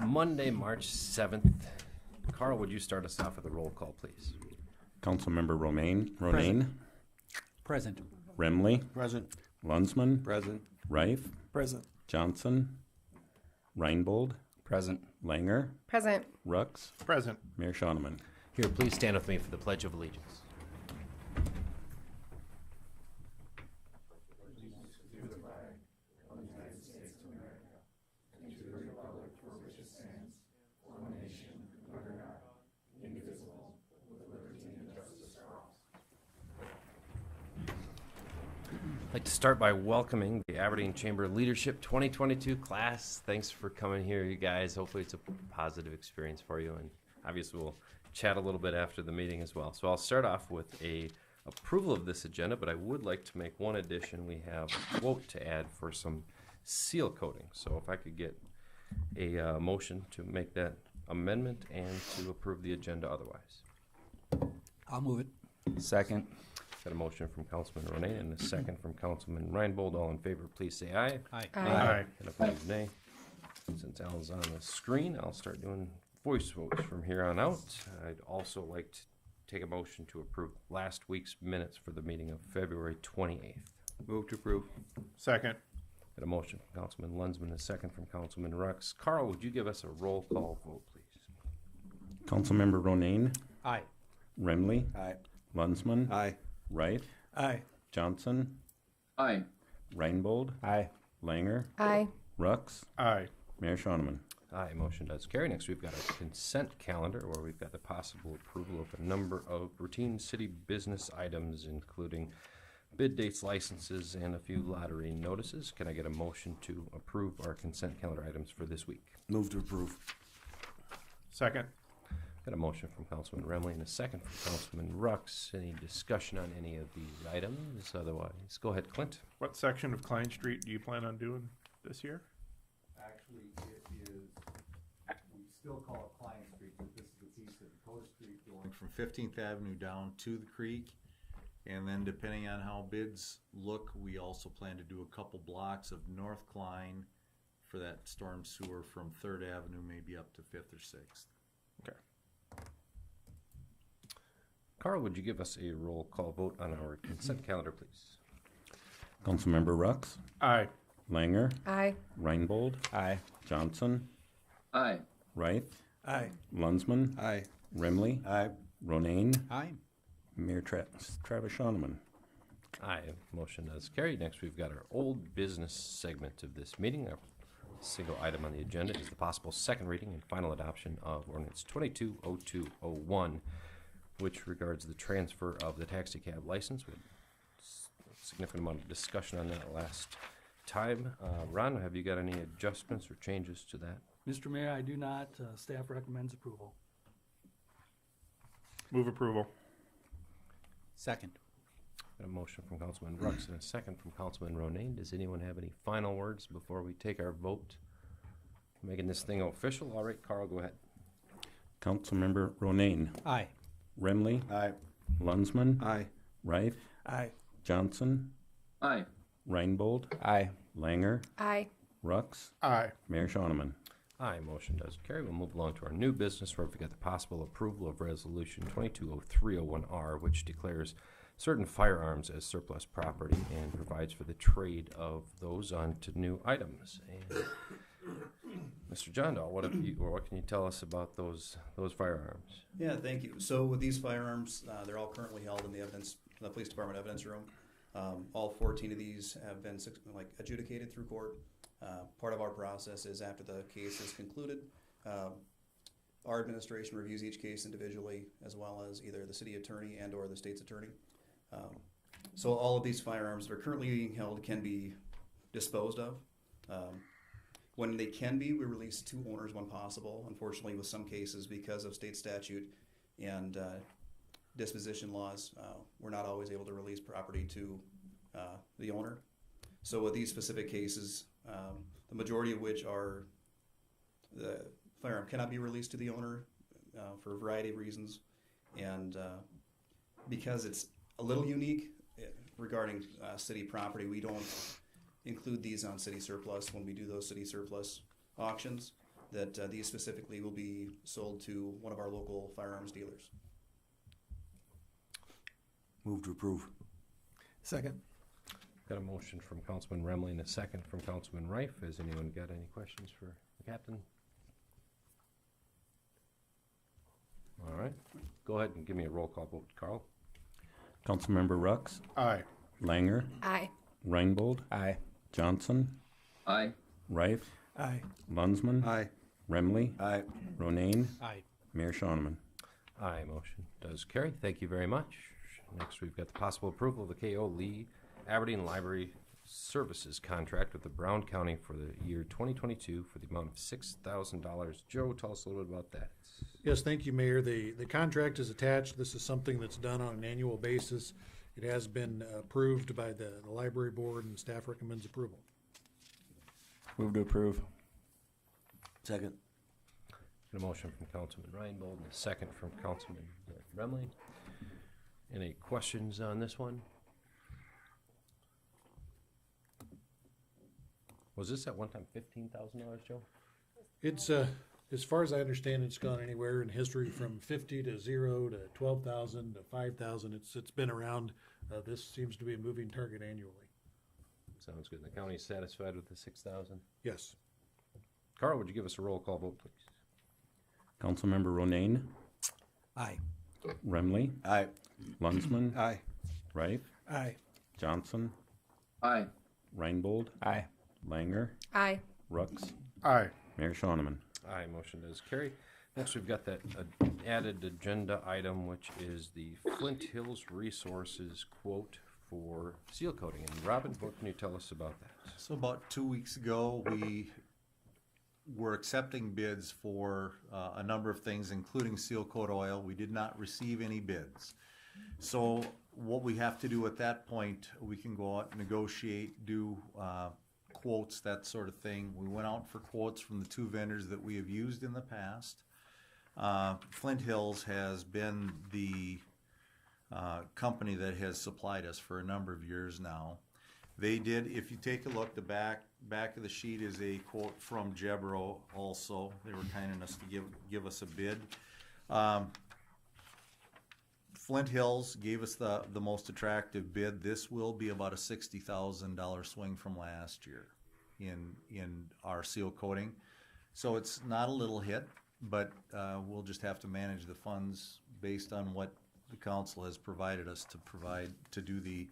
Monday, March 7th. Carl, would you start us off with a roll call, please? Councilmember Ronayne. Present. Remley. Present. Lunsman. Present. Reif. Present. Johnson. Reinbold. Present. Langer. Present. Rux. Present. Mayor Schoeneman. Here, please stand with me for the Pledge of Allegiance. I'd like to start by welcoming the Aberdeen Chamber Leadership 2022 class. Thanks for coming here, you guys. Hopefully it's a positive experience for you, and obviously we'll chat a little bit after the meeting as well. So I'll start off with a approval of this agenda, but I would like to make one addition. We have a quote to add for some seal coating. So if I could get a motion to make that amendment and to approve the agenda otherwise. I'll move it. Second. Got a motion from Councilman Ronayne and a second from Councilman Reinbold. All in favor, please say aye. Aye. Aye. And opposed, nay. Since Al's on the screen, I'll start doing voice votes from here on out. I'd also like to take a motion to approve last week's minutes for the meeting of February 28th. Move to approve. Second. Got a motion from Councilman Lunsman, a second from Councilman Rux. Carl, would you give us a roll call vote, please? Councilmember Ronayne. Aye. Remley. Aye. Lunsman. Aye. Reif. Aye. Johnson. Aye. Reinbold. Aye. Langer. Aye. Rux. Aye. Mayor Schoeneman. Aye, motion does carry. Next, we've got a consent calendar where we've got the possible approval of a number of routine city business items, including bid dates, licenses, and a few lottery notices. Can I get a motion to approve our consent calendar items for this week? Move to approve. Second. Got a motion from Councilman Remley and a second from Councilman Rux. Any discussion on any of these items? Otherwise, go ahead, Clint. What section of Klein Street do you plan on doing this year? Actually, it is, we still call it Klein Street, but this is the piece of Dakota Street going from 15th Avenue down to the creek. And then depending on how bids look, we also plan to do a couple blocks of North Klein for that storm sewer from 3rd Avenue, maybe up to 5th or 6th. Okay. Carl, would you give us a roll call vote on our consent calendar, please? Councilmember Rux. Aye. Langer. Aye. Reinbold. Aye. Johnson. Aye. Reif. Aye. Lunsman. Aye. Remley. Aye. Ronayne. Aye. Mayor Travis Schoeneman. Aye, motion does carry. Next, we've got our old business segment of this meeting. Our single item on the agenda is the possible second reading and final adoption of ordinance 220201, which regards the transfer of the taxi cab license. We had a significant amount of discussion on that last time. Ron, have you got any adjustments or changes to that? Mr. Mayor, I do not. Staff recommends approval. Move approval. Second. Got a motion from Councilman Rux and a second from Councilman Ronayne. Does anyone have any final words before we take our vote? Making this thing official. All right, Carl, go ahead. Councilmember Ronayne. Aye. Remley. Aye. Lunsman. Aye. Reif. Aye. Johnson. Aye. Reinbold. Aye. Langer. Aye. Rux. Aye. Mayor Schoeneman. Aye, motion does carry. We'll move along to our new business where we've got the possible approval of Resolution 220301R, which declares certain firearms as surplus property and provides for the trade of those onto new items. And Mr. John Dahl, what can you tell us about those firearms? Yeah, thank you. So with these firearms, they're all currently held in the police department evidence room. All 14 of these have been adjudicated through court. Part of our process is after the case is concluded, our administration reviews each case individually, as well as either the city attorney and or the state's attorney. So all of these firearms that are currently being held can be disposed of. When they can be, we release two owners when possible. Unfortunately, with some cases, because of state statute and disposition laws, we're not always able to release property to the owner. So with these specific cases, the majority of which are the firearm cannot be released to the owner for a variety of reasons, and because it's a little unique regarding city property, we don't include these on city surplus when we do those city surplus auctions. that these specifically will be sold to one of our local firearms dealers. Move to approve. Second. Got a motion from Councilman Remley and a second from Councilman Rife. Has anyone got any questions for the captain? All right, go ahead and give me a roll call vote, Carl. Councilmember Rux, Aye. Langer, Aye. Reinbold, Aye. Johnson, Aye. Rife, Aye. Lunsman, Aye. Remley, Aye. Ronayne, Aye. Mayor Shoneman. Aye, motion does carry. Thank you very much. Next, we've got the possible approval of the K.O. Lee Aberdeen Library Services contract with the Brown County for the year 2022 for the amount of $6,000. Joe, tell us a little bit about that. Yes, thank you, Mayor. The contract is attached. This is something that's done on an annual basis. It has been approved by the library board, and staff recommends approval. Move to approve. Second. Got a motion from Councilman Reinbold and a second from Councilman Remley. Any questions on this one? Was this at one time $15,000, Joe? It's, as far as I understand, it's gone anywhere in history from 50 to 0 to 12,000 to 5,000. It's been around. This seems to be a moving target annually. Sounds good. The county's satisfied with the 6,000. Yes. Carl, would you give us a roll call vote, please? Councilmember Ronayne, Aye. Remley, Aye. Lunsman, Aye. Rife, Aye. Johnson, Aye. Reinbold, Aye. Langer, Aye. Rux, Aye. Mayor Shoneman. Aye, motion does carry. Next, we've got that added agenda item, which is the Flint Hills Resources quote for seal coating. And Robin, what can you tell us about that? So about 2 weeks ago, we were accepting bids for a number of things, including seal coat oil. We did not receive any bids. So what we have to do at that point, we can go out and negotiate, do quotes, that sort of thing. We went out for quotes from the two vendors that we have used in the past. Flint Hills has been the company that has supplied us for a number of years now. They did, if you take a look, the back of the sheet is a quote from Jebro also. They were kind enough to give us a bid. Flint Hills gave us the most attractive bid. This will be about a $60,000 swing from last year in our seal coating. So it's not a little hit, but we'll just have to manage the funds based on what the council has provided us to do the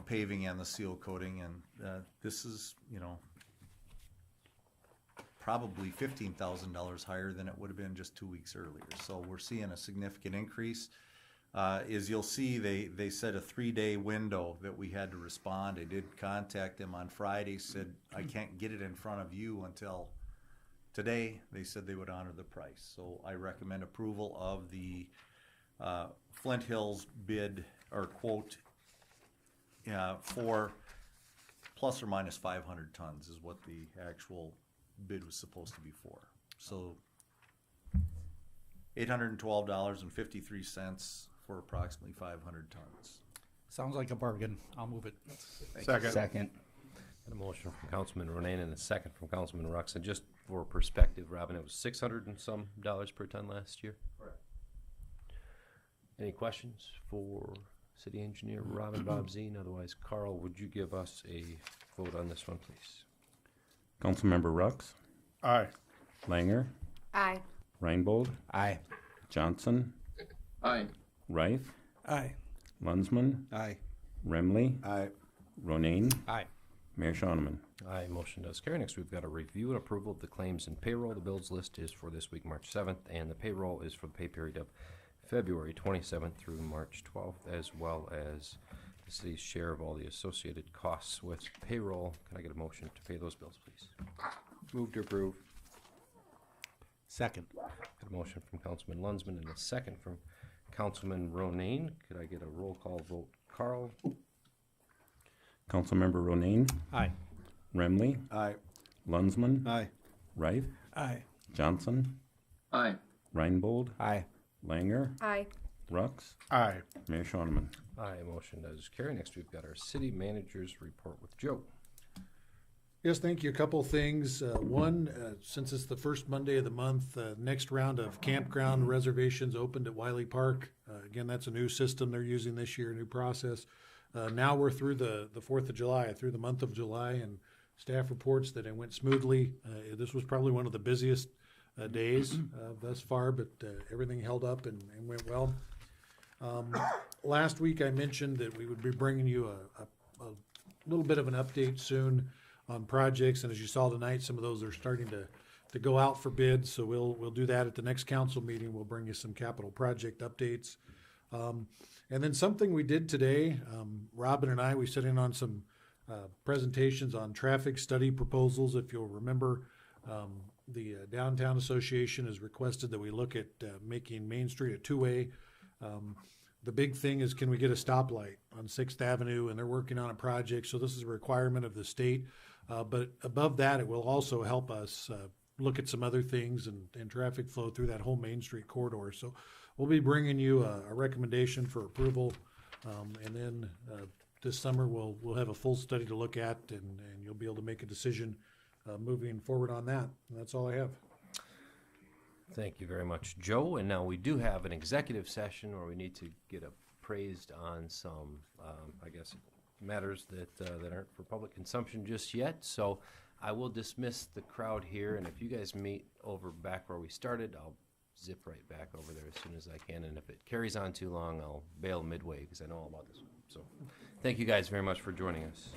paving and the seal coating, and this is, probably $15,000 higher than it would have been just 2 weeks earlier. So we're seeing a significant increase. As you'll see, they set a 3-day window that we had to respond. I did contact them on Friday, said I can't get it in front of you until today. They said they would honor the price. So I recommend approval of the Flint Hills bid or quote for plus or minus 500 tons is what the actual bid was supposed to be for. So $812.53 for approximately 500 tons. Sounds like a bargain. I'll move it. Second. Second. Got a motion from Councilman Ronayne and a second from Councilman Rux. And just for perspective, Robin, it was $600 and some per ton last year? Correct. Any questions for City Engineer Robin Bobzien? Otherwise, Carl, would you give us a vote on this one, please? Councilmember Rux, Aye. Langer, Aye. Reinbold, Aye. Johnson, Aye. Rife, Aye. Lunsman, Aye. Remley, Aye. Ronayne, Aye. Mayor Shoneman. Aye, motion does carry. Next, we've got a review and approval of the claims and payroll. The bills list is for this week, March 7th, and the payroll is for the pay period of February 27th through March 12th, as well as the city's share of all the associated costs with payroll. Can I get a motion to pay those bills, please? Move to approve. Second. Got a motion from Councilman Lunsman and a second from Councilman Ronayne. Could I get a roll call vote? Carl? Councilmember Ronayne, Aye. Remley, Aye. Lunsman, Aye. Rife, Aye. Johnson, Aye. Reinbold, Aye. Langer, Aye. Rux, Aye. Mayor Shoneman. Aye, motion does carry. Next, we've got our city manager's report with Joe. Yes, thank you. A couple things. One, since it's the first Monday of the month, next round of campground reservations opened at Wiley Park. Again, that's a new system they're using this year, a new process. Now we're through the 4th of July, through the month of July, and staff reports that it went smoothly. This was probably one of the busiest days thus far, but everything held up and went well. Last week I mentioned that we would be bringing you a little bit of an update soon on projects, and as you saw tonight, some of those are starting to go out for bids, so we'll do that at the next council meeting. We'll bring you some capital project updates. And then something we did today, Robin and I, we sat in on some presentations on traffic study proposals. If you'll remember, the Downtown Association has requested that we look at making Main Street a two-way. The big thing is, can we get a stoplight on 6th Avenue? And they're working on a project, so this is a requirement of the state. But above that, it will also help us look at some other things and traffic flow through that whole Main Street corridor. So we'll be bringing you a recommendation for approval. And then this summer, we'll have a full study to look at, and you'll be able to make a decision moving forward on that. And that's all I have. Thank you very much, Joe. And now we do have an executive session where we need to get appraised on some, I guess, matters that aren't for public consumption just yet. So I will dismiss the crowd here, and if you guys meet over back where we started, I'll zip right back over there as soon as I can. And if it carries on too long, I'll bail midway because I know all about this one. So thank you guys very much for joining us.